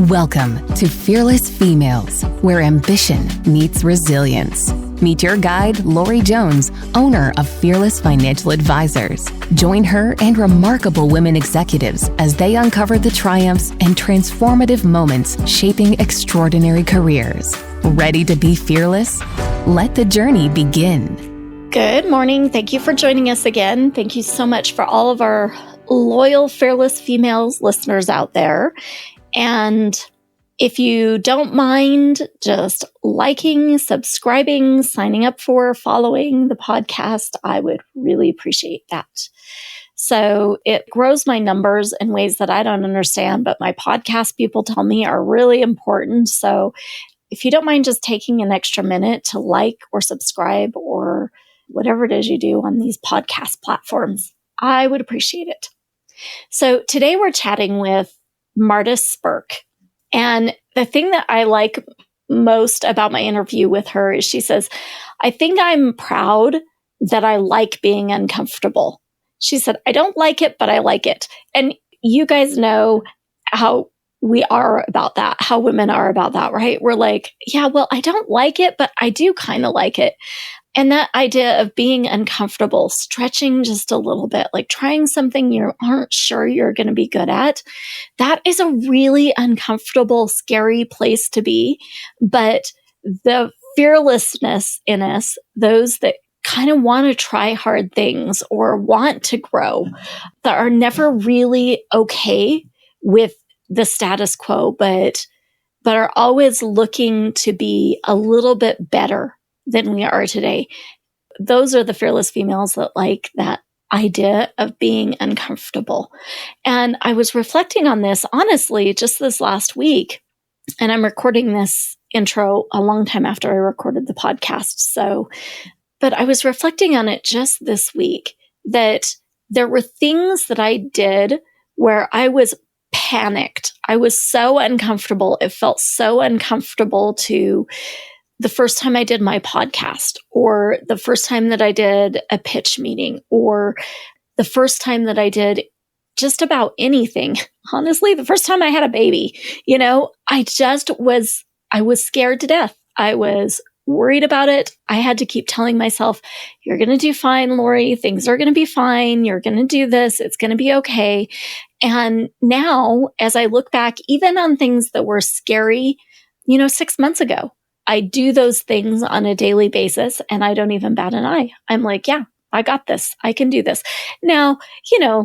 Welcome to Fearless Females, where ambition meets resilience. Meet your guide, Lorie Jones, owner of Fearless Financial Advisors. Join her and remarkable women executives as they uncover the triumphs and transformative moments shaping extraordinary careers. Ready to be fearless? Let the journey begin. Good morning. Thank you for joining us again. Thank you so much for all of our loyal Fearless Females listeners out there. And if you don't mind just liking, subscribing, signing up for, following the podcast, I would really appreciate that. So it grows my numbers in ways that I don't understand, but my podcast people tell me are really important. So if you don't mind just taking an extra minute to like or subscribe or whatever it is you do on these podcast platforms, I would appreciate it. So today we're chatting with Marta Spirk. And the thing that I like most about my interview with her is she says, I think I'm proud that I like being uncomfortable. She said, I don't like it, but I like it. And you guys know how we are about that, how women are about that, right? We're like, yeah, well, I don't like it, but I do kind of like it. And that idea of being uncomfortable, stretching just a little bit, like trying something you aren't sure you're going to be good at, that is a really uncomfortable, scary place to be. But the fearlessness in us, those that kind of want to try hard things or want to grow, that are never really okay with the status quo, but are always looking to be a little bit better than we are today. Those are the fearless females that like that idea of being uncomfortable. And I was reflecting on this, honestly, just this last week, and I'm recording this intro a long time after I recorded the podcast. But I was reflecting on it just this week, that there were things that I did where I was panicked. I was so uncomfortable. It felt so uncomfortable to the first time I did my podcast, or the first time that I did a pitch meeting, or the first time that I did just about anything. Honestly, the first time I had a baby, I was scared to death. I was worried about it. I had to keep telling myself, you're going to do fine, Lorie. Things are going to be fine. You're going to do this. It's going to be okay. And now, as I look back, even on things that were scary, 6 months ago, I do those things on a daily basis and I don't even bat an eye. I'm like, yeah, I got this. I can do this. Now,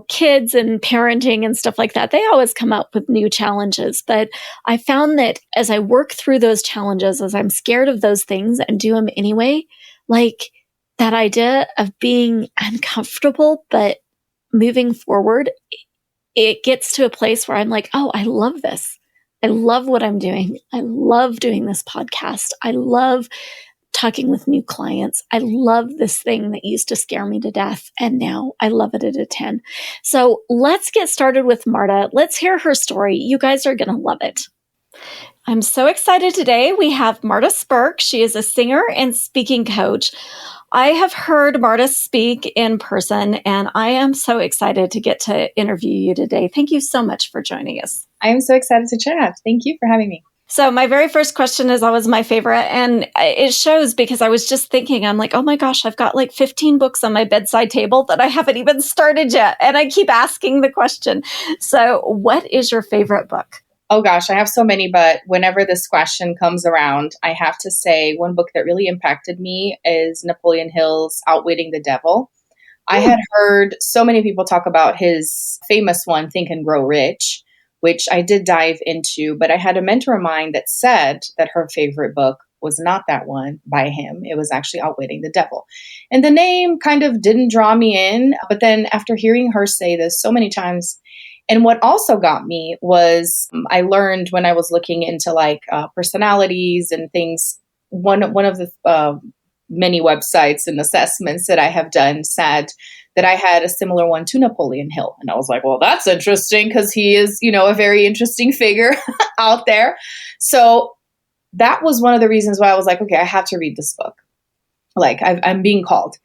kids and parenting and stuff like that, they always come up with new challenges. But I found that as I work through those challenges, as I'm scared of those things and do them anyway, like that idea of being uncomfortable, but moving forward, it gets to a place where I'm like, oh, I love this. I love what I'm doing. I love doing this podcast. I love talking with new clients. I love this thing that used to scare me to death. And now I love it at a 10. So let's get started with Marta. Let's hear her story. You guys are going to love it. I'm so excited today. We have Marta Spirk. She is a singer and speaking coach. I have heard Marta speak in person, and I am so excited to get to interview you today. Thank you so much for joining us. I am so excited to chat. Thank you for having me. So my very first question is always my favorite, and it shows because I was just thinking, I'm like, oh my gosh, I've got like 15 books on my bedside table that I haven't even started yet. And I keep asking the question. So what is your favorite book? Oh gosh, I have so many, but whenever this question comes around, I have to say one book that really impacted me is Napoleon Hill's Outwitting the Devil. I had heard so many people talk about his famous one, Think and Grow Rich, which I did dive into, but I had a mentor of mine that said that her favorite book was not that one by him. It was actually Outwitting the Devil. And the name kind of didn't draw me in, but then after hearing her say this so many times, and what also got me was I learned when I was looking into personalities and things, one of the many websites and assessments that I have done said that I had a similar one to Napoleon Hill. And I was like, well, that's interesting because he is, a very interesting figure out there. So that was one of the reasons why I was like, okay, I have to read this book. Like I'm being called.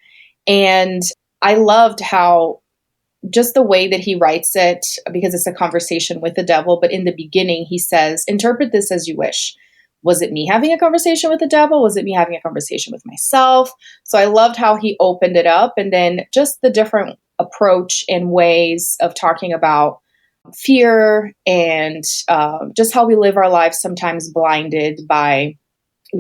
And I loved how just the way that he writes it, because it's a conversation with the devil. But in the beginning, he says, interpret this as you wish. Was it me having a conversation with the devil? Was it me having a conversation with myself? So I loved how he opened it up, and then just the different approach and ways of talking about fear and just how we live our lives sometimes blinded by,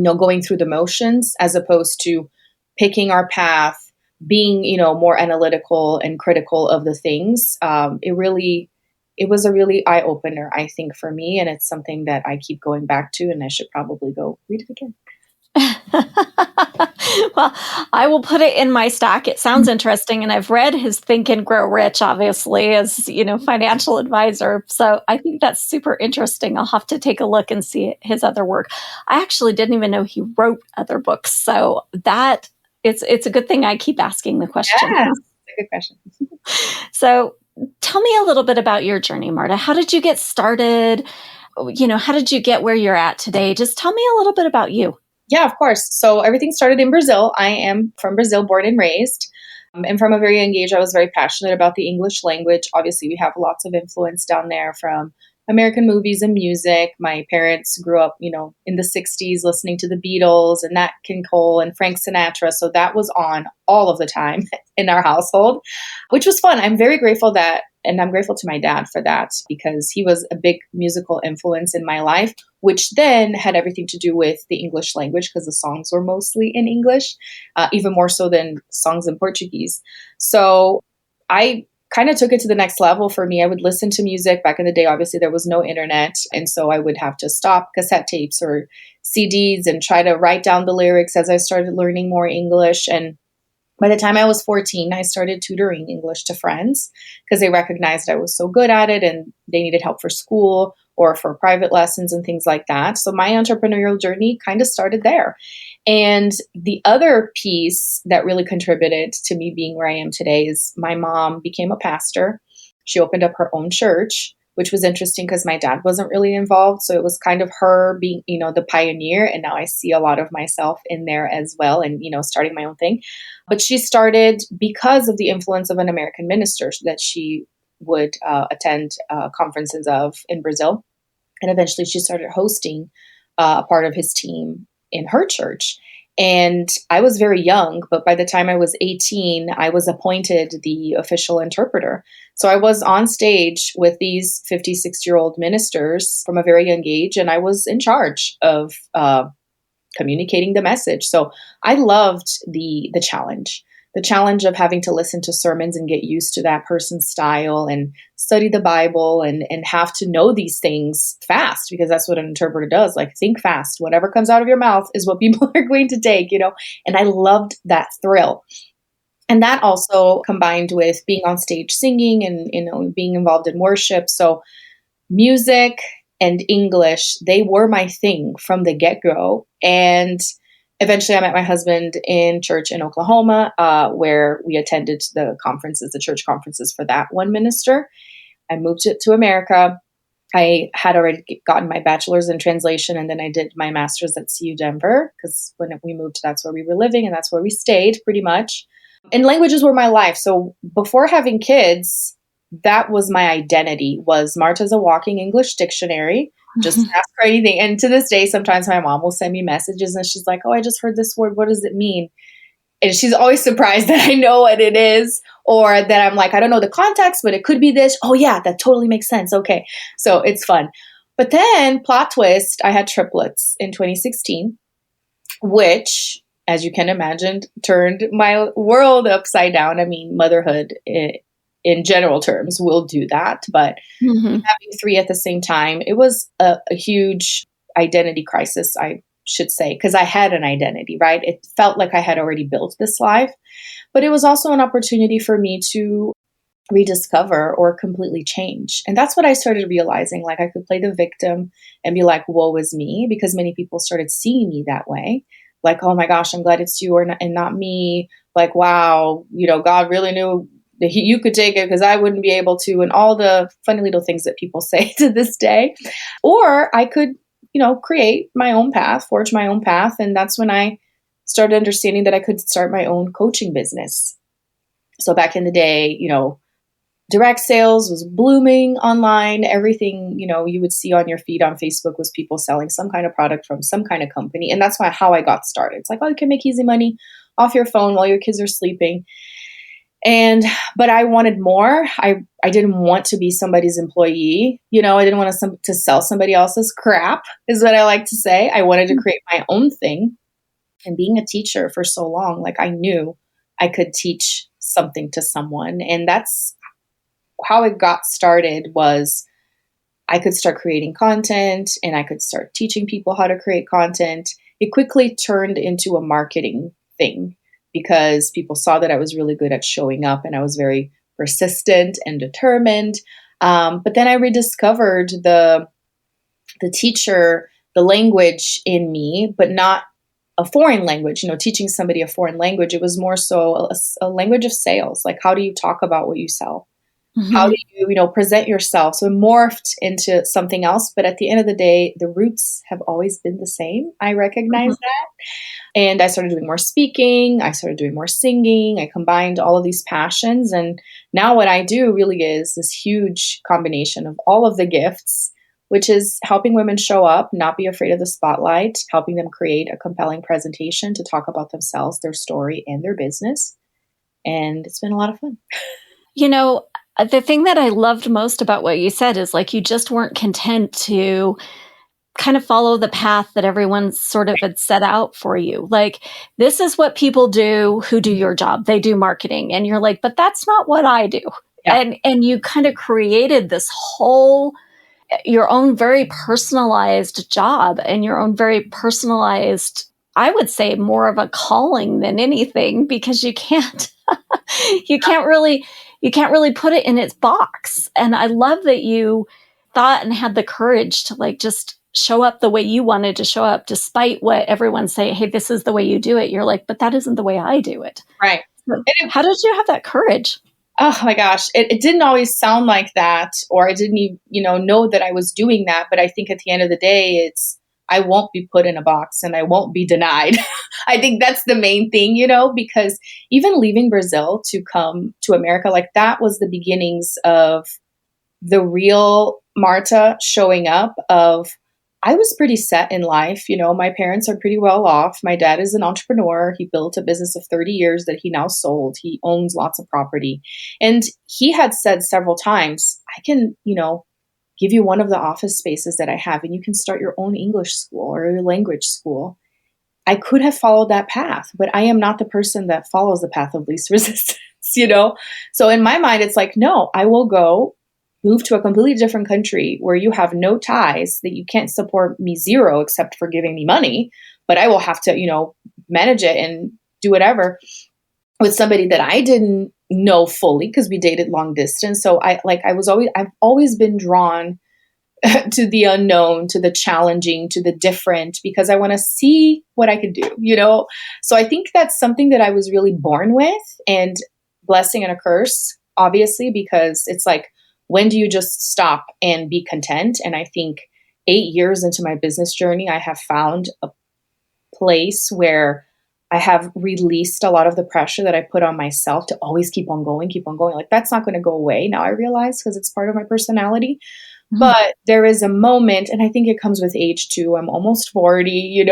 going through the motions as opposed to picking our path, being, more analytical and critical of the things. It was a really eye opener, I think, for me. And it's something that I keep going back to, and I should probably go read it again. Well, I will put it in my stack. It sounds interesting. And I've read his Think and Grow Rich, obviously, as, financial advisor. So I think that's super interesting. I'll have to take a look and see his other work. I actually didn't even know he wrote other books. So that it's a good thing I keep asking the question. Yeah, it's a good question. So tell me a little bit about your journey, Marta. How did you get started? How did you get where you're at today? Just tell me a little bit about you. Yeah, of course. So everything started in Brazil. I am from Brazil, born and raised. And from a very young age, I was very passionate about the English language. Obviously, we have lots of influence down there from American movies and music. My parents grew up, in the 60s listening to the Beatles and Nat King Cole and Frank Sinatra. So that was on all of the time in our household, which was fun. I'm very grateful and I'm grateful to my dad for that, because he was a big musical influence in my life, which then had everything to do with the English language, because the songs were mostly in English, even more so than songs in Portuguese. So I kind of took it to the next level for me. I would listen to music. Back in the day, obviously, there was no internet. And so I would have to stop cassette tapes or CDs and try to write down the lyrics as I started learning more English. And by the time I was 14, I started tutoring English to friends, because they recognized I was so good at it and they needed help for school or for private lessons and things like that. So my entrepreneurial journey kind of started there. And the other piece that really contributed to me being where I am today is my mom became a pastor. She opened up her own church, which was interesting because my dad wasn't really involved. So it was kind of her being, the pioneer. And now I see a lot of myself in there as well, and, starting my own thing. But she started because of the influence of an American minister that she would attend conferences of in Brazil. And eventually she started hosting a part of his team in her church. And I was very young, but by the time I was 18, I was appointed the official interpreter. So I was on stage with these 50, 60-year-old ministers from a very young age, and I was in charge of communicating the message. So I loved the challenge of having to listen to sermons and get used to that person's style and study the Bible and have to know these things fast, because that's what an interpreter does. Like, think fast. Whatever comes out of your mouth is what people are going to take, and I loved that thrill. And that also combined with being on stage singing and, being involved in worship. So music and English, they were my thing from the get-go. And eventually I met my husband in church in Oklahoma, where we attended the church conferences for that one minister. I moved to America. I had already gotten my bachelor's in translation, and then I did my master's at CU Denver, because when we moved, that's where we were living and that's where we stayed pretty much. And languages were my life. So before having kids, that was my identity, was Marta's a walking English dictionary. Just ask her anything. And to this day, sometimes my mom will send me messages and she's like, oh, I just heard this word. What does it mean? And she's always surprised that I know what it is, or that I'm like, I don't know the context, but it could be this. Oh yeah, that totally makes sense. Okay. So it's fun. But then plot twist, I had triplets in 2016, which, as you can imagine, turned my world upside down. I mean, motherhood in general terms will do that, but having three at the same time, it was a huge identity crisis, I should say, because I had an identity, right? It felt like I had already built this life, but it was also an opportunity for me to rediscover or completely change. And that's what I started realizing. Like, I could play the victim and be like, woe is me, because many people started seeing me that way. Like, oh my gosh, I'm glad it's you and not me. Like, wow, God really knew that you could take it because I wouldn't be able to, and all the funny little things that people say to this day. Or I could, create my own path, forge my own path. And that's when I started understanding that I could start my own coaching business. So back in the day, direct sales was blooming online. Everything, you would see on your feed on Facebook was people selling some kind of product from some kind of company. And that's how I got started. It's like, oh, you can make easy money off your phone while your kids are sleeping. But I wanted more. I didn't want to be somebody's employee. I didn't want to sell somebody else's crap, is what I like to say. I wanted to create my own thing. And being a teacher for so long, like I knew I could teach something to someone. And that's how it got started. Was I could start creating content and I could start teaching people how to create content. It quickly turned into a marketing thing because people saw that I was really good at showing up and I was very persistent and determined. But then I rediscovered the teacher, the language in me, but not a foreign language, teaching somebody a foreign language. It was more so a language of sales. Like, how do you talk about what you sell? Mm-hmm. How do you, present yourself? So it morphed into something else. But at the end of the day, the roots have always been the same. I recognize that. And I started doing more speaking. I started doing more singing. I combined all of these passions. And now what I do really is this huge combination of all of the gifts, which is helping women show up, not be afraid of the spotlight, helping them create a compelling presentation to talk about themselves, their story, and their business. And it's been a lot of fun. The thing that I loved most about what you said is like, you just weren't content to kind of follow the path that everyone sort of had set out for you. Like, this is what people do who do your job. They do marketing. And you're like, but that's not what I do. Yeah. And you kind of created this whole, your own very personalized job and your own very personalized, I would say, more of a calling than anything, because you can't really put it in its box. And I love that you thought and had the courage to like just show up the way you wanted to show up, despite what everyone's saying. Hey, this is the way you do it. You're like, but that isn't the way I do it. Right. How did you have that courage? Oh my gosh, it didn't always sound like that, or I didn't even, know that I was doing that. But I think at the end of the day, I won't be put in a box and I won't be denied. I think that's the main thing, because even leaving Brazil to come to America, like that was the beginnings of the real Marta showing up of, I was pretty set in life. My parents are pretty well off. My dad is an entrepreneur. He built a business of 30 years that he now sold. He owns lots of property. And he had said several times, I can, give you one of the office spaces that I have, and you can start your own English school or your language school. I could have followed that path, but I am not the person that follows the path of least resistance, So in my mind, it's like, no, I will go move to a completely different country where you have no ties, that you can't support me zero except for giving me money, but I will have to, manage it and do whatever with somebody that I didn't know fully because we dated long distance. So I've always been drawn to the unknown, to the challenging, to the different, because I want to see what I could do, So I think that's something that I was really born with, and blessing and a curse, obviously, because it's like, when do you just stop and be content? And I think 8 years into my business journey, I have found a place where I have released a lot of the pressure that I put on myself to always keep on going. Like, that's not going to go away now, I realize, because it's part of my personality. Mm-hmm. But there is a moment, and I think it comes with age too. I'm almost 40,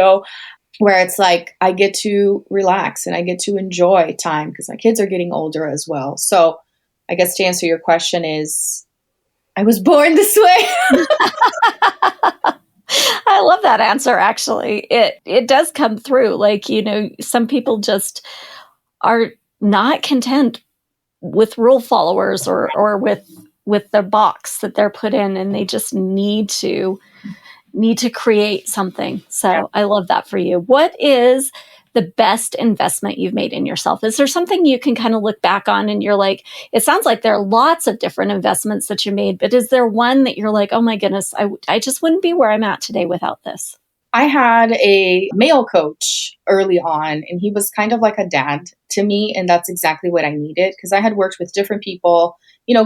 where it's like I get to relax and I get to enjoy time because my kids are getting older as well. So I guess to answer your question is, I was born this way. I love that answer, actually. It does come through. Like, some people just are not content with rule followers or with the box that they're put in, and they just need to create something. So yeah. I love that for you. What is the best investment you've made in yourself? Is there something you can kind of look back on and you're like, it sounds like there are lots of different investments that you made, but is there one that you're like, oh my goodness, I just wouldn't be where I'm at today without this? I had a male coach early on, and he was kind of like a dad to me. And that's exactly what I needed, because I had worked with different people,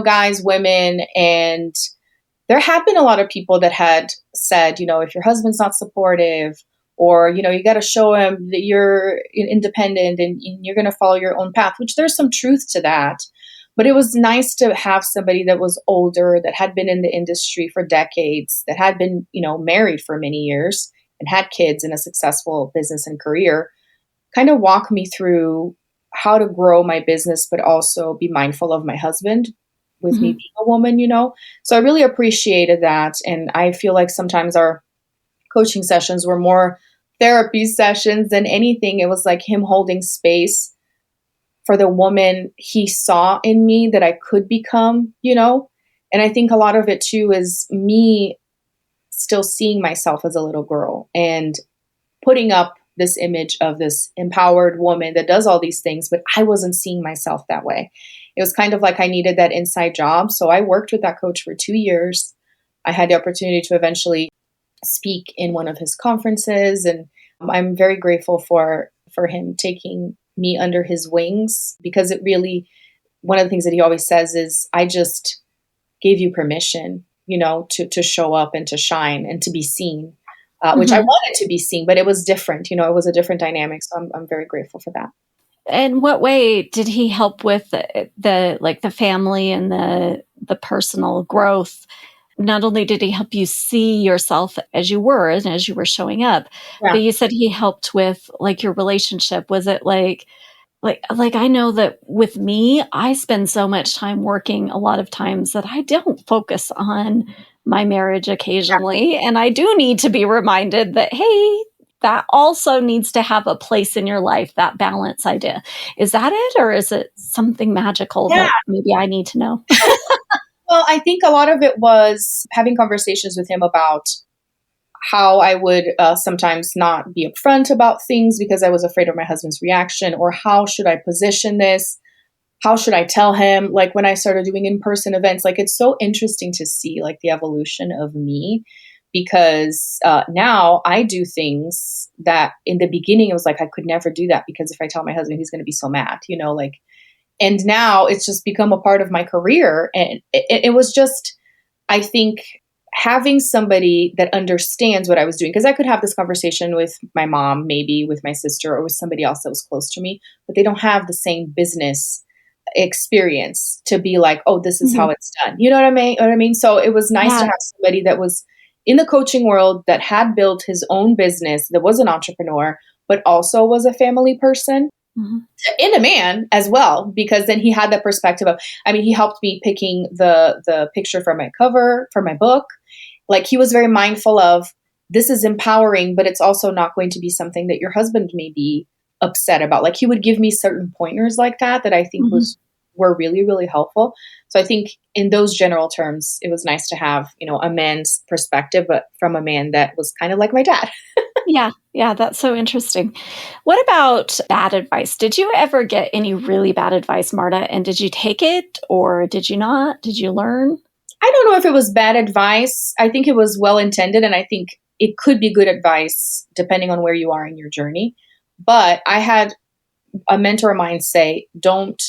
guys, women, and there had been a lot of people that had said, if your husband's not supportive, or, you got to show him that you're independent and you're going to follow your own path, which there's some truth to that. But it was nice to have somebody that was older, that had been in the industry for decades, that had been, married for many years and had kids in a successful business and career, kind of walk me through how to grow my business, but also be mindful of my husband with me being a woman. So I really appreciated that. And I feel like sometimes our coaching sessions were more therapy sessions than anything. It was like him holding space for the woman he saw in me that I could become, And I think a lot of it too is me still seeing myself as a little girl and putting up this image of this empowered woman that does all these things, but I wasn't seeing myself that way. It was kind of like I needed that inside job. So I worked with that coach for 2 years. I had the opportunity to eventually speak in one of his conferences. And I'm very grateful for him taking me under his wings, because it really, one of the things that he always says is, I just gave you permission, to show up and to shine and to be seen, which I wanted to be seen, but it was different, it was a different dynamic. So I'm very grateful for that. And what way did he help with the family and the personal growth? Not only did he help you see yourself as you were and as you were showing up, but you said he helped with like your relationship. Was it like I know that with me, I spend so much time working a lot of times that I don't focus on my marriage occasionally. And I do need to be reminded that, hey, that also needs to have a place in your life, that balance idea. Is that it? Or is it something magical that maybe I need to know? Well, I think a lot of it was having conversations with him about how I would sometimes not be upfront about things because I was afraid of my husband's reaction, or how should I position this? How should I tell him? Like when I started doing in-person events, like it's so interesting to see like the evolution of me, because now I do things that in the beginning it was like I could never do that, because if I tell my husband, he's going to be so mad, and now it's just become a part of my career. And it was just, I think, having somebody that understands what I was doing, because I could have this conversation with my mom, maybe with my sister, or with somebody else that was close to me, but they don't have the same business experience to be like, oh, this is how it's done. You know what I mean? So it was nice to have somebody that was in the coaching world, that had built his own business, that was an entrepreneur, but also was a family person. And a man as well, because then he had that perspective of, he helped me picking the picture for my cover for my book. Like he was very mindful of, this is empowering, but it's also not going to be something that your husband may be upset about. Like he would give me certain pointers like that I think were really, really helpful. So I think in those general terms, it was nice to have, a man's perspective, but from a man that was kind of like my dad. Yeah, that's so interesting. What about bad advice? Did you ever get any really bad advice, Marta? And did you take it or did you not? Did you learn? I don't know if it was bad advice. I think it was well-intended, and I think it could be good advice depending on where you are in your journey. But I had a mentor of mine say, don't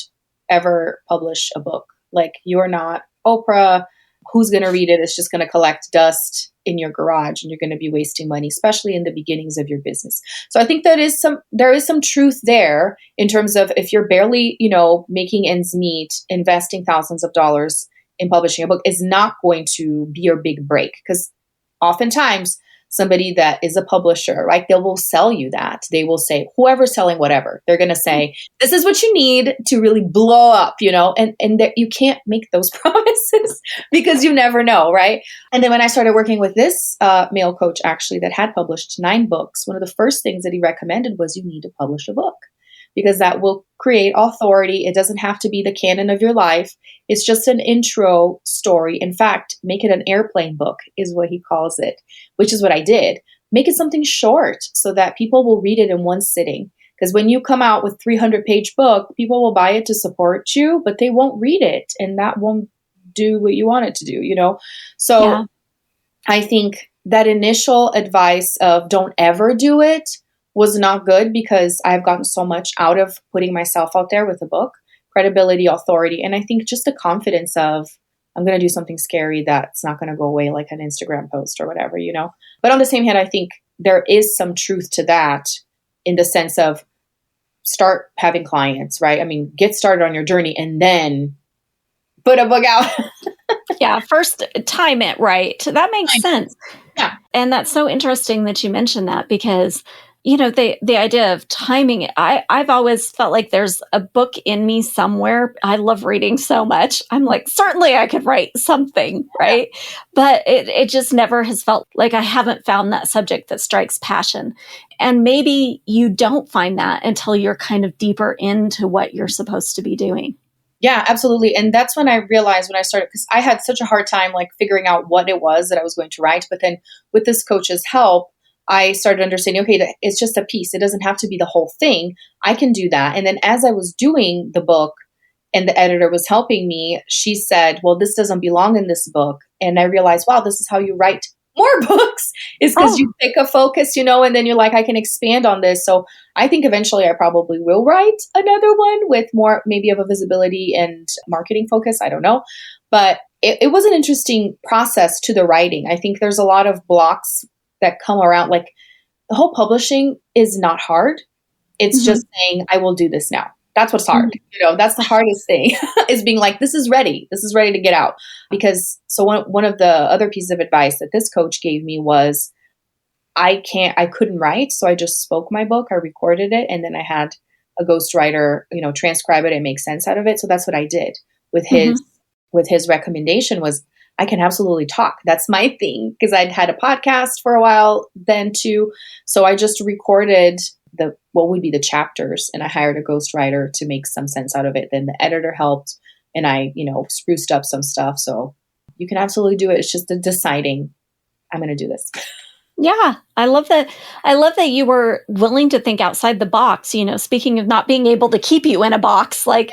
ever publish a book. Like, you're not Oprah. Who's going to read it? It's just going to collect dust in your garage, and you're going to be wasting money, especially in the beginnings of your business. So I think there is some truth there in terms of, if you're barely, making ends meet, investing thousands of dollars in publishing a book is not going to be your big break. Because oftentimes somebody that is a publisher, right, they will sell you that. They will say, whoever's selling whatever, they're going to say, this is what you need to really blow up, and that you can't make those promises because you never know, right? And then when I started working with this male coach, actually, that had published 9 books, one of the first things that he recommended was, you need to publish a book, because that will create authority. It doesn't have to be the canon of your life. It's just an intro story. In fact, make it an airplane book is what he calls it, which is what I did. Make it something short so that people will read it in one sitting. Because when you come out with 300-page book, people will buy it to support you, but they won't read it. And that won't do what you want it to do, So I think that initial advice of don't ever do it was not good, because I've gotten so much out of putting myself out there with a book, credibility, authority, and I think just the confidence of, I'm going to do something scary that's not going to go away like an Instagram post or whatever, But on the same hand, I think there is some truth to that, in the sense of, start having clients, right? Get started on your journey and then put a book out. Yeah, first time it right. That makes sense. Yeah. And that's so interesting that you mentioned that because, the idea of timing it, I've always felt like there's a book in me somewhere. I love reading so much. I'm like, certainly I could write something, right? But it just never has felt like I haven't found that subject that strikes passion. And maybe you don't find that until you're kind of deeper into what you're supposed to be doing. Yeah, absolutely. And that's when I realized when I started, because I had such a hard time like figuring out what it was that I was going to write. But then with this coach's help, I started understanding, okay, it's just a piece. It doesn't have to be the whole thing. I can do that. And then as I was doing the book and the editor was helping me, she said, well, this doesn't belong in this book. And I realized, wow, this is how you write more books is because you pick a focus, and then you're like, I can expand on this. So I think eventually I probably will write another one with more maybe of a visibility and marketing focus. I don't know. But it was an interesting process to the writing. I think there's a lot of blocks that come around. Like the whole publishing is not hard. It's just saying, I will do this now. That's what's hard. That's the hardest thing is being like, this is ready. This is ready to get out. Because so one of the other pieces of advice that this coach gave me was I couldn't write. So I just spoke my book. I recorded it. And then I had a ghostwriter, transcribe it and make sense out of it. So that's what I did with his recommendation was I can absolutely talk. That's my thing. Because I'd had a podcast for a while then too. So I just recorded what would be the chapters. And I hired a ghostwriter to make some sense out of it. Then the editor helped and I, spruced up some stuff. So you can absolutely do it. It's just deciding I'm going to do this. Yeah, I love that. I love that you were willing to think outside the box. Speaking of not being able to keep you in a box, like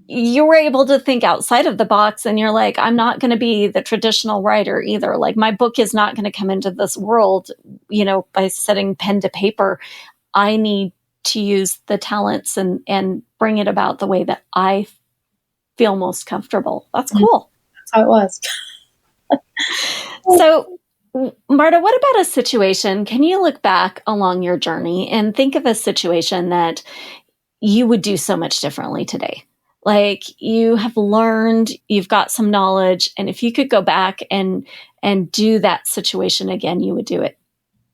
you were able to think outside of the box and you're like, I'm not going to be the traditional writer either. Like my book is not going to come into this world, by setting pen to paper. I need to use the talents and bring it about the way that I feel most comfortable. That's cool. That's how it was. So, Marta, what about a situation? Can you look back along your journey and think of a situation that you would do so much differently today? Like you have learned, you've got some knowledge, and if you could go back and do that situation again, you would do it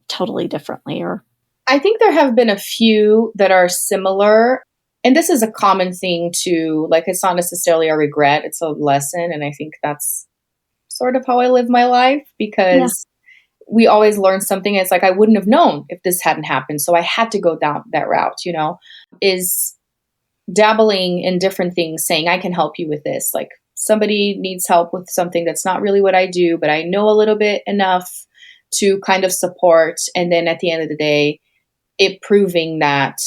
totally differently. Or I think there have been a few that are similar. And this is a common thing too. Like it's not necessarily a regret, it's a lesson. And I think that's sort of how I live my life because we always learn something. It's like, I wouldn't have known if this hadn't happened. So I had to go down that route, is dabbling in different things, saying, I can help you with this. Like somebody needs help with something that's not really what I do, but I know a little bit enough to kind of support. And then at the end of the day, it proving that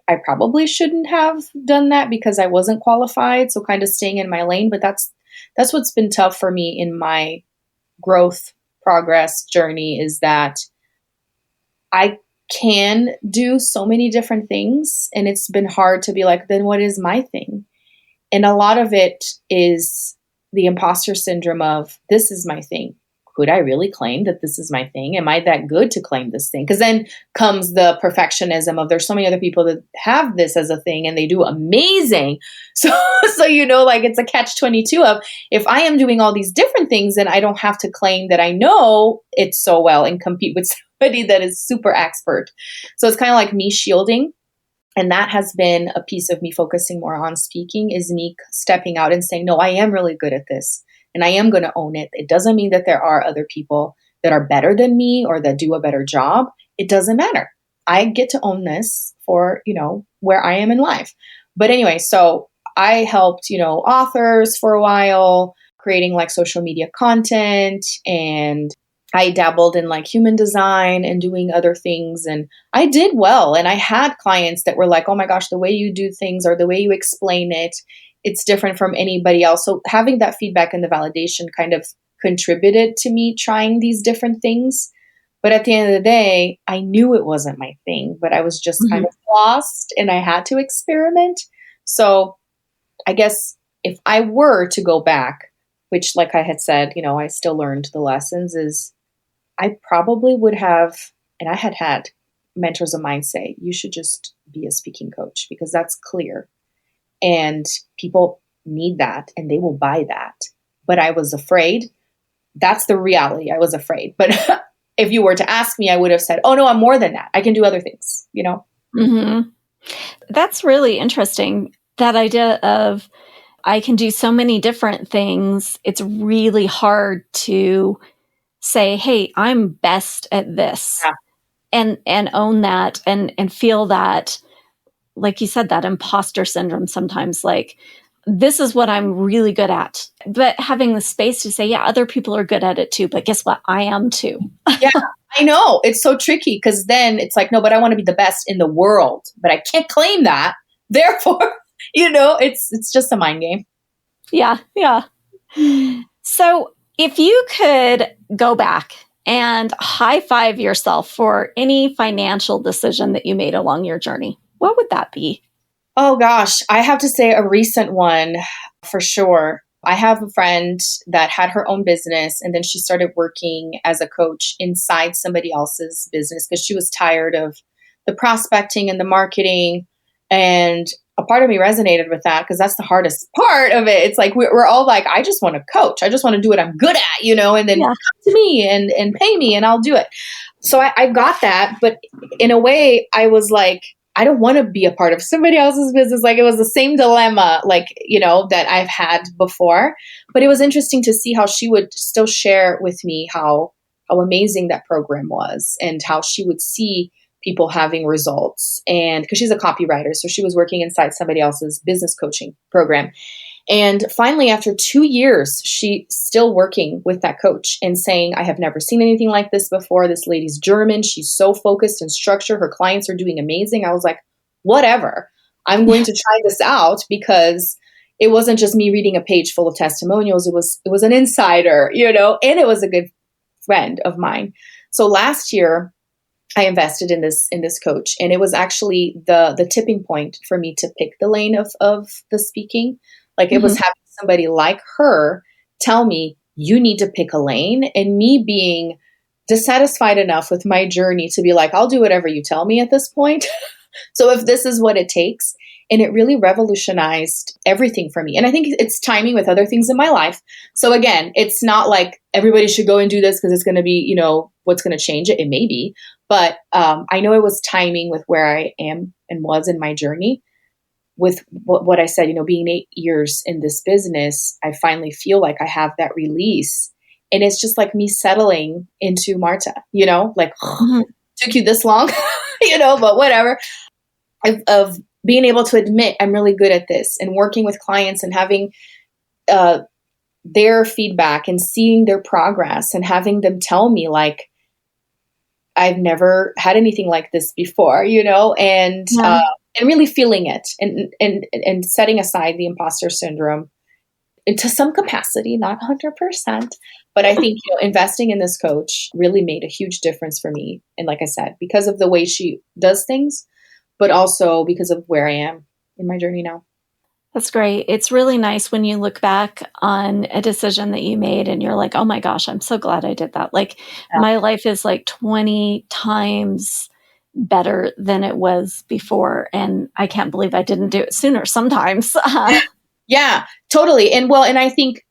I probably shouldn't have done that because I wasn't qualified. So kind of staying in my lane. But that's what's been tough for me in my growth progress journey is that I can do so many different things. And it's been hard to be like, then what is my thing? And a lot of it is the imposter syndrome of this is my thing. Could I really claim that this is my thing? Am I that good to claim this thing? Because then comes the perfectionism of there's so many other people that have this as a thing and they do amazing. So like it's a catch-22 of if I am doing all these different things, then I don't have to claim that I know it so well and compete with somebody that is super expert. So it's kind of like me shielding. And that has been a piece of me focusing more on speaking is me stepping out and saying, no, I am really good at this. And I am going to own it. It doesn't mean that there are other people that are better than me or that do a better job. It doesn't matter. I get to own this for, where I am in life. But anyway, so I helped, authors for a while, creating like social media content. And I dabbled in like human design and doing other things. And I did well. And I had clients that were like, oh my gosh, the way you do things or the way you explain it, it's different from anybody else. So having that feedback and the validation kind of contributed to me trying these different things. But at the end of the day, I knew it wasn't my thing, but I was just kind of lost and I had to experiment. So I guess if I were to go back, which like I had said, I still learned the lessons is I probably would have, and I had mentors of mine say, you should just be a speaking coach because that's clear. And people need that and they will buy that. But I was afraid. That's the reality. I was afraid. But if you were to ask me, I would have said, oh no, I'm more than that. I can do other things, you know? Mm-hmm. That's really interesting. That idea of I can do so many different things. It's really hard to say, hey, I'm best at this. Yeah. And own that and feel that, like you said, that imposter syndrome sometimes, like, this is what I'm really good at. But having the space to say, yeah, other people are good at it too. But guess what? I am too. Yeah, I know. It's so tricky because then it's like, no, but I want to be the best in the world, but I can't claim that. Therefore, it's just a mind game. Yeah. Yeah. So if you could go back and high five yourself for any financial decision that you made along your journey, what would that be? Oh gosh, I have to say a recent one for sure. I have a friend that had her own business and then she started working as a coach inside somebody else's business because she was tired of the prospecting and the marketing. And a part of me resonated with that because that's the hardest part of it. It's like we're all like, I just want to coach. I just want to do what I'm good at, and then come to me and pay me and I'll do it. So I got that. But in a way, I was like, I don't want to be a part of somebody else's business. Like it was the same dilemma, that I've had before. But it was interesting to see how she would still share with me how amazing that program was and how she would see people having results. And because she's a copywriter, so she was working inside somebody else's business coaching program. And finally, after 2 years, she's still working with that coach and saying, I have never seen anything like this before. This lady's German. She's so focused and structured. Her clients are doing amazing. I was like, whatever. I'm going to try this out because it wasn't just me reading a page full of testimonials. It was an insider, and it was a good friend of mine. So last year, I invested in this coach, and it was actually the tipping point for me to pick the lane of the speaking. Like it was having somebody like her tell me, you need to pick a lane, and me being dissatisfied enough with my journey to be like, I'll do whatever you tell me at this point. So if this is what it takes, and it really revolutionized everything for me. And I think it's timing with other things in my life. So again, it's not like everybody should go and do this because it's going to be, what's going to change it. It may be, but I know it was timing with where I am and was in my journey. With what I said, being 8 years in this business, I finally feel like I have that release. And it's just like me settling into Marta, took you this long, but whatever. Of being able to admit I'm really good at this and working with clients and having their feedback and seeing their progress and having them tell me like, I've never had anything like this before, and really feeling it and setting aside the imposter syndrome to some capacity, not 100%. But I think, investing in this coach really made a huge difference for me. And like I said, because of the way she does things, but also because of where I am in my journey now. That's great. It's really nice when you look back on a decision that you made and you're like, oh my gosh, I'm so glad I did that. Like my life is like 20 times better than it was before. And I can't believe I didn't do it sooner sometimes. Yeah, totally. And I think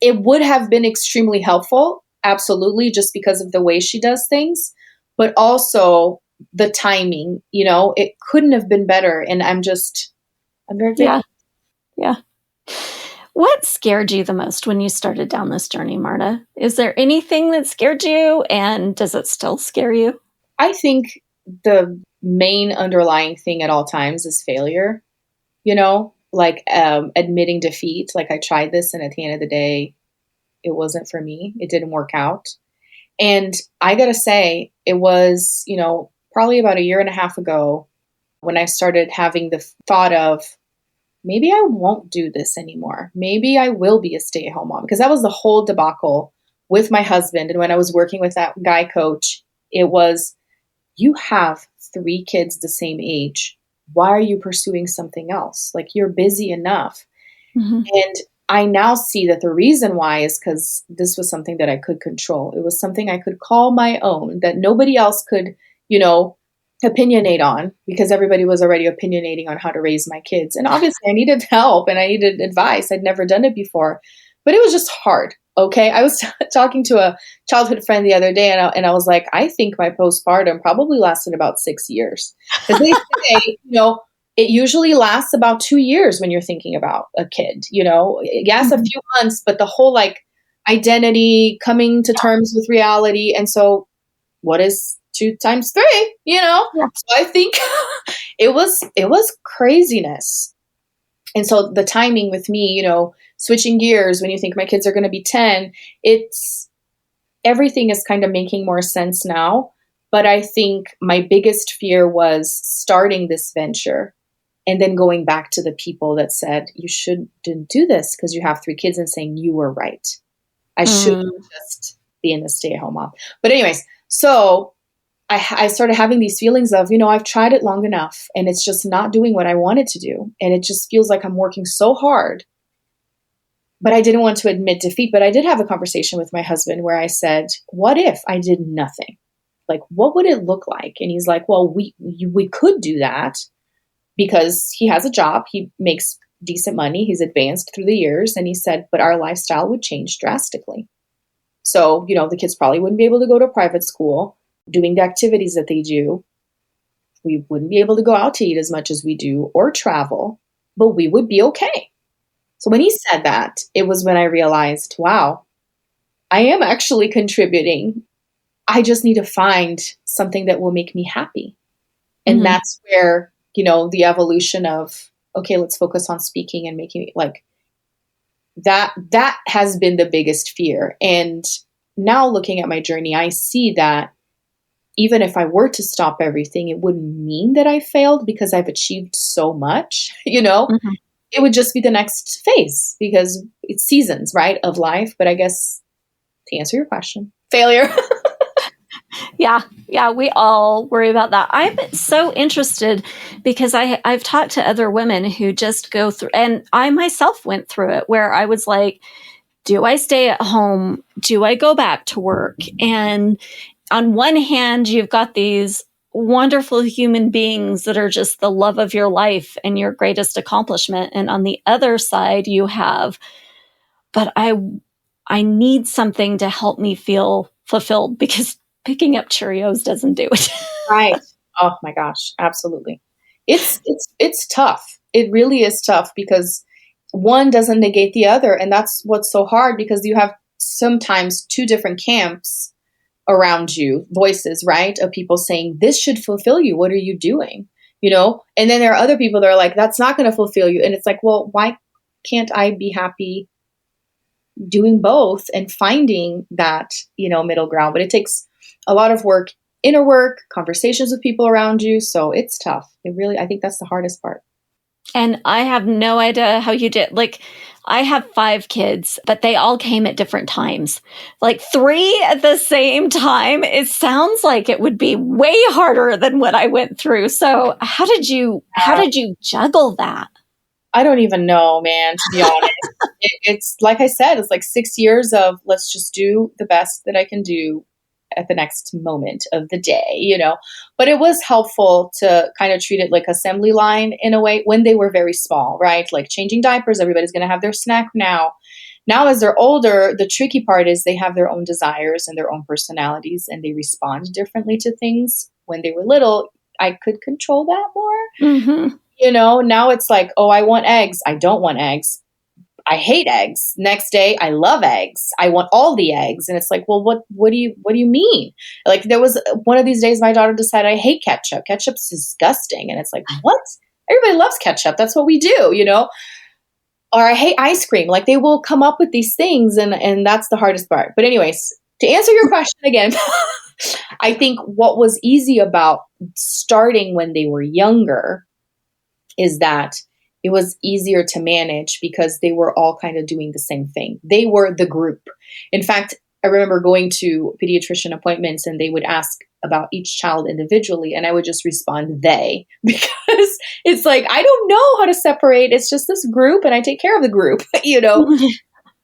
it would have been extremely helpful. Absolutely. Just because of the way she does things, but also the timing, it couldn't have been better. And I'm very grateful. Yeah. What scared you the most when you started down this journey, Marta? Is there anything that scared you, and does it still scare you? I think the main underlying thing at all times is failure, admitting defeat. Like I tried this and at the end of the day, it wasn't for me. It didn't work out. And I got to say, it was, probably about 1.5 years ago when I started having the thought of, maybe I won't do this anymore. Maybe I will be a stay-at-home mom. Because that was the whole debacle with my husband. And when I was working with that guy coach, it was, you have 3 kids the same age. Why are you pursuing something else? Like you're busy enough. And I now see that the reason why is because this was something that I could control. It was something I could call my own, that nobody else could, opinionate on, because everybody was already opinionating on how to raise my kids. And obviously I needed help and I needed advice. I'd never done it before, but it was just hard. Okay. I was talking to a childhood friend the other day and I was like, I think my postpartum probably lasted about 6 years. Because they say, it usually lasts about 2 years when you're thinking about a kid, yes, a few months, but the whole identity, coming to terms with reality. And so what is 2 times 3, Yeah. So I think it was craziness. And so the timing with me, switching gears when you think my kids are going to be 10, everything is kind of making more sense now. But I think my biggest fear was starting this venture and then going back to the people that said, you shouldn't do this because you have 3 kids, and saying you were right. I shouldn't just be in the stay-at-home mom. But anyways, so I started having these feelings of, I've tried it long enough and it's just not doing what I wanted to do. And it just feels like I'm working so hard. But I didn't want to admit defeat. But I did have a conversation with my husband where I said, what if I did nothing? Like, what would it look like? And he's like, well, we could do that, because he has a job. He makes decent money. He's advanced through the years. And he said, but our lifestyle would change drastically. So, the kids probably wouldn't be able to go to private school doing the activities that they do. We wouldn't be able to go out to eat as much as we do or travel, but we would be okay. So when he said that, it was when I realized, wow, I am actually contributing. I just need to find something that will make me happy. And that's where, the evolution of, okay, let's focus on speaking and making that has been the biggest fear. And now looking at my journey, I see that even if I were to stop everything, it wouldn't mean that I failed, because I've achieved so much, It would just be the next phase, because it's seasons, right, of life. But I guess to answer your question, failure. Yeah, we all worry about that. I'm so interested because I've talked to other women who just go through, and I myself went through it, where I was like, do I stay at home? Do I go back to work? And on one hand, you've got these wonderful human beings that are just the love of your life and your greatest accomplishment. And on the other side, you have, but I need something to help me feel fulfilled, because picking up Cheerios doesn't do it. Right. Oh my gosh. Absolutely. It's tough. It really is tough, because one doesn't negate the other. And that's what's so hard, because you have sometimes 2 different camps around you, voices, right, of people saying, this should fulfill you. What are you doing? And then there are other people that are like, that's not going to fulfill you. And it's like, well, why can't I be happy doing both and finding that, middle ground? But it takes a lot of work, inner work, conversations with people around you. So it's tough. I think that's the hardest part. And I have no idea how you did. I have 5 kids, but they all came at different times. 3 at the same time. It sounds like it would be way harder than what I went through. So how did you juggle that? I don't even know, man, to be honest. It's like I said, it's like 6 years of let's just do the best that I can do at the next moment of the day, But it was helpful to kind of treat it like assembly line in a way when they were very small, right? Like changing diapers, everybody's going to have their snack now. Now, as they're older, the tricky part is they have their own desires and their own personalities, and they respond differently to things. When they were little, I could control that more. Now it's like, oh, I want eggs. I don't want eggs. I hate eggs. Next day, I love eggs. I want all the eggs. And it's like, well, what do you mean? Like, there was one of these days, my daughter decided, I hate ketchup. Ketchup's disgusting. And it's like, what? Everybody loves ketchup. That's what we do, Or I hate ice cream. Like, they will come up with these things. And that's the hardest part. But anyways, to answer your question again, I think what was easy about starting when they were younger is that it was easier to manage, because they were all kind of doing the same thing. They were the group. In fact, I remember going to pediatrician appointments, and they would ask about each child individually, and I would just respond, they, because it's like, I don't know how to separate. It's just this group, and I take care of the group,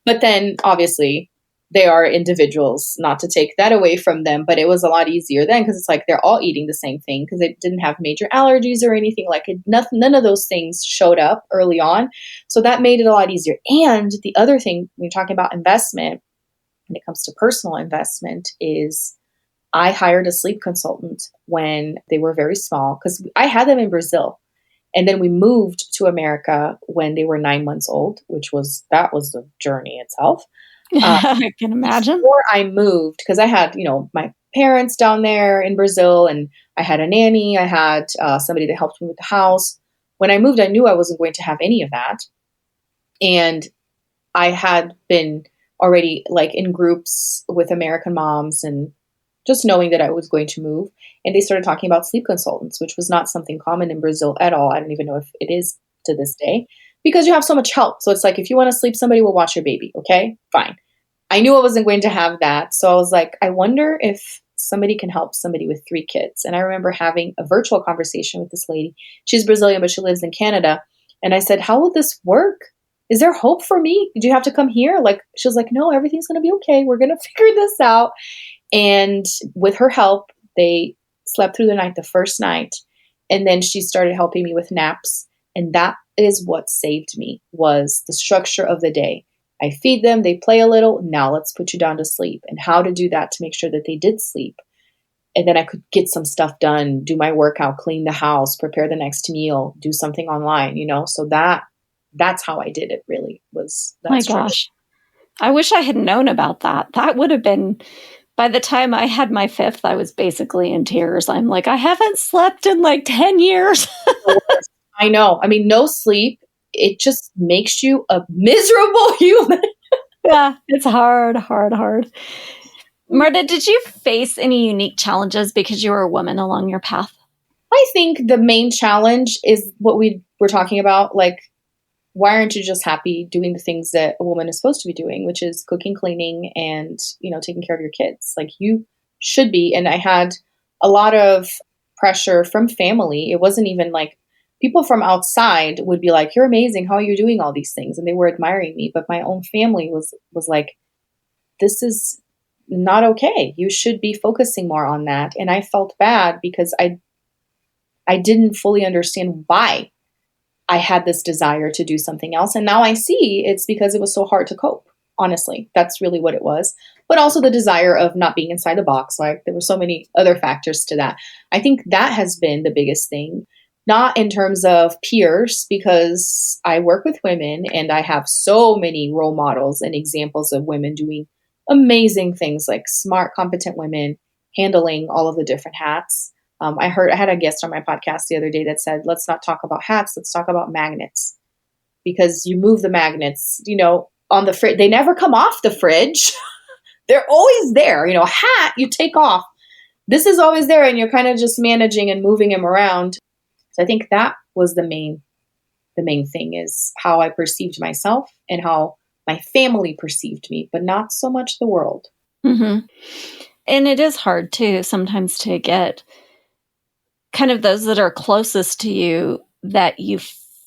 But then obviously they are individuals, not to take that away from them, but it was a lot easier then because it's like they're all eating the same thing because they didn't have major allergies or anything like it. None of those things showed up early on. So that made it a lot easier. And the other thing, when you're talking about investment, when it comes to personal investment, is I hired a sleep consultant when they were very small because I had them in Brazil. And then we moved to America when they were 9 months old, that was the journey itself. I can imagine. Before I moved, because I had, my parents down there in Brazil, and I had a nanny, I had somebody that helped me with the house. When I moved, I knew I wasn't going to have any of that. And I had been already like in groups with American moms and just knowing that I was going to move. And they started talking about sleep consultants, which was not something common in Brazil at all. I don't even know if it is to this day because you have so much help. So it's like, if you want to sleep, somebody will watch your baby. Okay, fine. I knew I wasn't going to have that. So I was like, I wonder if somebody can help somebody with 3 kids. And I remember having a virtual conversation with this lady. She's Brazilian, but she lives in Canada. And I said, how will this work? Is there hope for me? Do you have to come here? Like, she was like, no, everything's going to be okay. We're going to figure this out. And with her help, they slept through the night the first night. And then she started helping me with naps. And that is what saved me, was the structure of the day. I feed them, they play a little. Now let's put you down to sleep, and how to do that to make sure that they did sleep. And then I could get some stuff done, do my workout, clean the house, prepare the next meal, do something online, So that's how I did it, really, was that My structure. gosh. I wish I had known about that. That would have been, by the time I had my 5th, I was basically in tears. I'm like, I haven't slept in like 10 years. I know. I mean, no sleep, it just makes you a miserable human. Yeah, it's hard. Marta, did you face any unique challenges because you were a woman along your path? I think the main challenge is what we were talking about. Like, why aren't you just happy doing the things that a woman is supposed to be doing, which is cooking, cleaning, and, taking care of your kids? Like, you should be. And I had a lot of pressure from family. It wasn't even like people from outside would be like, you're amazing. How are you doing all these things? And they were admiring me. But my own family was like, this is not okay. You should be focusing more on that. And I felt bad because I didn't fully understand why I had this desire to do something else. And now I see it's because it was so hard to cope. Honestly, that's really what it was. But also the desire of not being inside the box. Like, there were so many other factors to that. I think that has been the biggest thing. Not in terms of peers, because I work with women and I have so many role models and examples of women doing amazing things, like smart, competent women handling all of the different hats. I had a guest on my podcast the other day that said, let's not talk about hats, let's talk about magnets. Because you move the magnets, on the fridge. They never come off the fridge. They're always there. A hat you take off. This is always there, and you're kind of just managing and moving them around. So I think that was the main thing, is how I perceived myself and how my family perceived me, but not so much the world. Mm-hmm. And it is hard too, sometimes, to get kind of those that are closest to you that you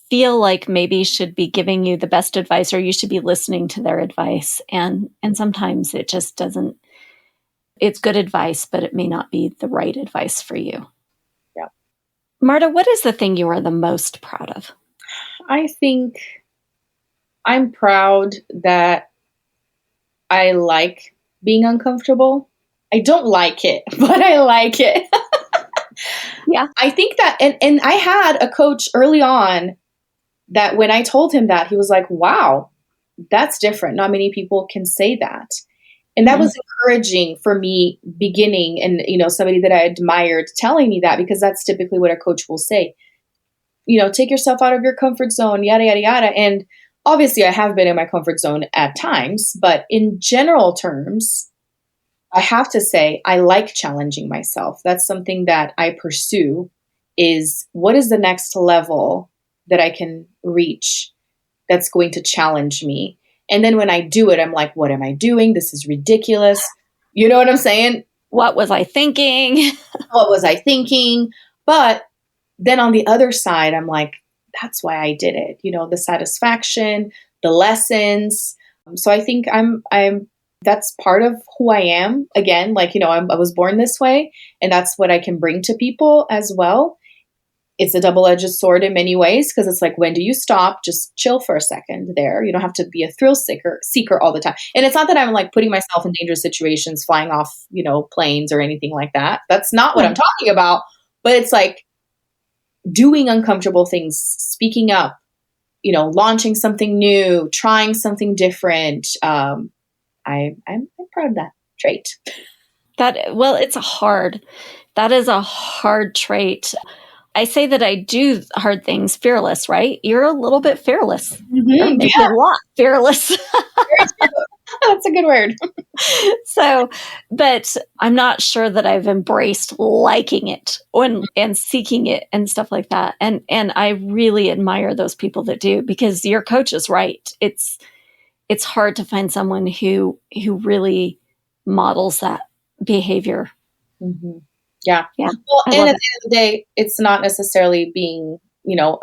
feel like maybe should be giving you the best advice, or you should be listening to their advice. And sometimes it just doesn't, it's good advice, but it may not be the right advice for you. Yeah. Marta, what is the thing you are the most proud of? I think I'm proud that I like being uncomfortable. I don't like it, but I like it. Yeah. I think that, and I had a coach early on that when I told him that, he was like, wow, that's different. Not many people can say that. And that was encouraging for me beginning, and, somebody that I admired telling me that, because that's typically what a coach will say. Take yourself out of your comfort zone, yada, yada, yada. And obviously I have been in my comfort zone at times, but in general terms, I have to say I like challenging myself. That's something that I pursue, is what is the next level that I can reach that's going to challenge me. And then when I do it, I'm like, what am I doing? This is ridiculous. You know what I'm saying? What was I thinking? What was I thinking? But then on the other side, I'm like, that's why I did it. The satisfaction, the lessons. So I think I'm that's part of who I am. Again, like, I was born this way, and that's what I can bring to people as well. It's a double-edged sword in many ways, because it's like, when do you stop? Just chill for a second there. You don't have to be a thrill seeker all the time. And it's not that I'm like putting myself in dangerous situations, flying off, planes or anything like that. That's not what I'm talking about. But it's like doing uncomfortable things, speaking up, launching something new, trying something different. I'm proud of that trait. That is a hard trait. I say that I do hard things fearless, right? You're a little bit fearless. Or maybe a lot fearless. That's a good word. So, but I'm not sure that I've embraced liking it and seeking it and stuff like that. And I really admire those people that do, because your coach is right. It's hard to find someone who really models that behavior. Mm-hmm. Yeah. Yeah. Well, and at the end of the day, it's not necessarily being,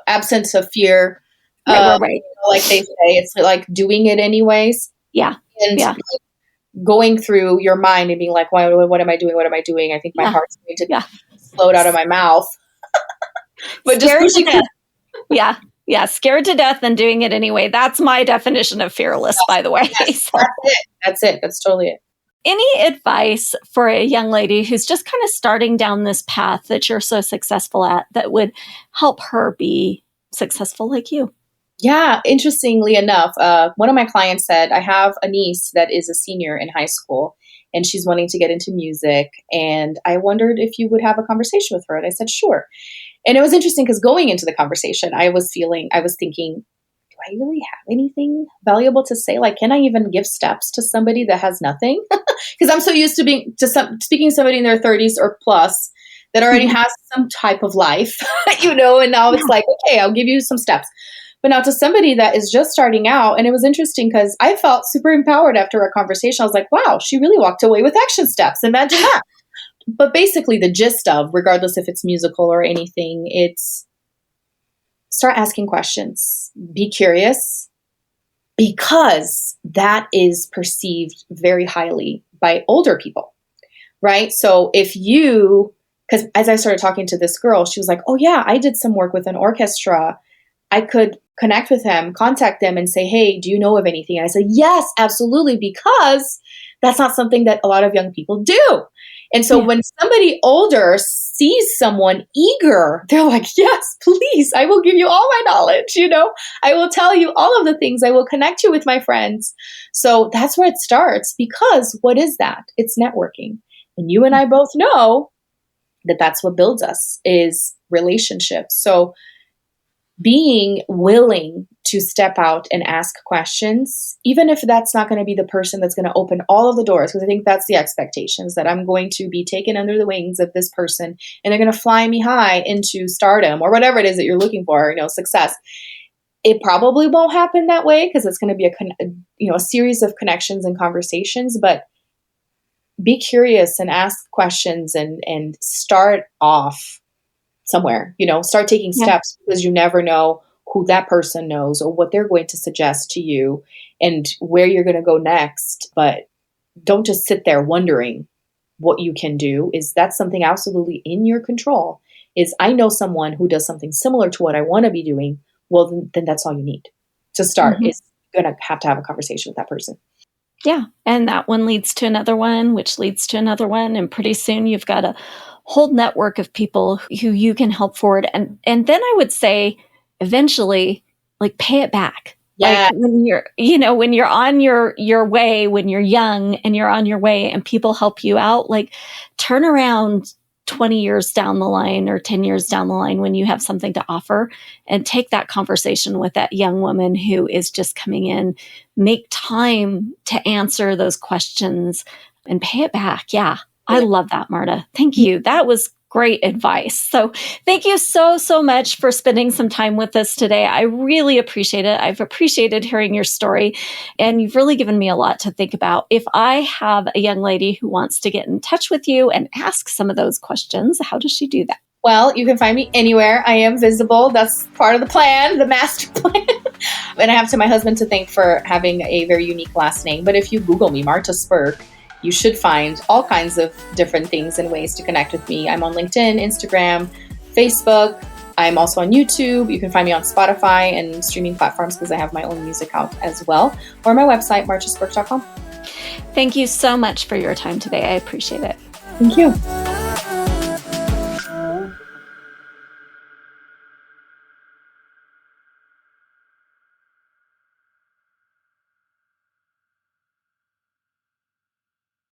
absence of fear. Right. Like they say, it's like doing it anyways. Yeah. And going through your mind and being like, what am I doing? What am I doing? I think my heart's going to explode out of my mouth. But scared just pushing. Yeah. Scared to death and doing it anyway. That's my definition of fearless, by the way. Yes, so. That's it. That's totally it. Any advice for a young lady who's just kind of starting down this path that you're so successful at that would help her be successful like you? Yeah. Interestingly enough, one of my clients said, I have a niece that is a senior in high school, and she's wanting to get into music. And I wondered if you would have a conversation with her. And I said, sure. And it was interesting because going into the conversation, I was thinking, do I really have anything valuable to say? Like, can I even give steps to somebody that has nothing? Because I'm so used to speaking to somebody in their 30s or plus that already has some type of life, and now it's like, okay, I'll give you some steps. But now to somebody that is just starting out, and it was interesting because I felt super empowered after our conversation. I was like, wow, she really walked away with action steps. Imagine that. But basically the gist of, regardless if it's musical or anything, it's start asking questions, be curious, because that is perceived very highly by older people, right? So because as I started talking to this girl, she was like, oh yeah, I did some work with an orchestra. I could connect with them, contact them and say, hey, do you know of anything? And I said, yes, absolutely, because that's not something that a lot of young people do. And so when somebody older sees someone eager, they're like, yes, please, I will give you all my knowledge. I will tell you all of the things. I will connect you with my friends. So that's where it starts, because what is that? It's networking. And you and I both know that that's what builds us, is relationships. So being willing to step out and ask questions, even if that's not going to be the person that's going to open all of the doors, because I think that's the expectations, that I'm going to be taken under the wings of this person and they're going to fly me high into stardom or whatever it is that you're looking for, success. It probably won't happen that way, because it's going to be a series of connections and conversations. But be curious and ask questions and start off somewhere, start taking steps, because you never know who that person knows or what they're going to suggest to you and where you're going to go next. But don't just sit there wondering what you can do. That's something absolutely in your control. Is I know someone who does something similar to what I want to be doing. Well, then that's all you need to start. Is going to have a conversation with that person. Yeah. And that one leads to another one, which leads to another one. And pretty soon you've got a whole network of people who you can help forward. And then I would say eventually, like, pay it back. Yeah. Like when you're on your way, when you're young and you're on your way and people help you out, like, turn around 20 years down the line or 10 years down the line when you have something to offer, and take that conversation with that young woman who is just coming in. Make time to answer those questions and pay it back. Yeah. I love that, Marta. Thank you. That was great advice. So thank you so, so much for spending some time with us today. I really appreciate it. I've appreciated hearing your story, and you've really given me a lot to think about. If I have a young lady who wants to get in touch with you and ask some of those questions, how does she do that? Well, you can find me anywhere. I am visible. That's part of the plan, the master plan. And I have my husband to thank for having a very unique last name. But if you Google me, Marta Spirk, you should find all kinds of different things and ways to connect with me. I'm on LinkedIn, Instagram, Facebook. I'm also on YouTube. You can find me on Spotify and streaming platforms because I have my own music out as well. Or my website, martaspirk.com. Thank you so much for your time today. I appreciate it. Thank you.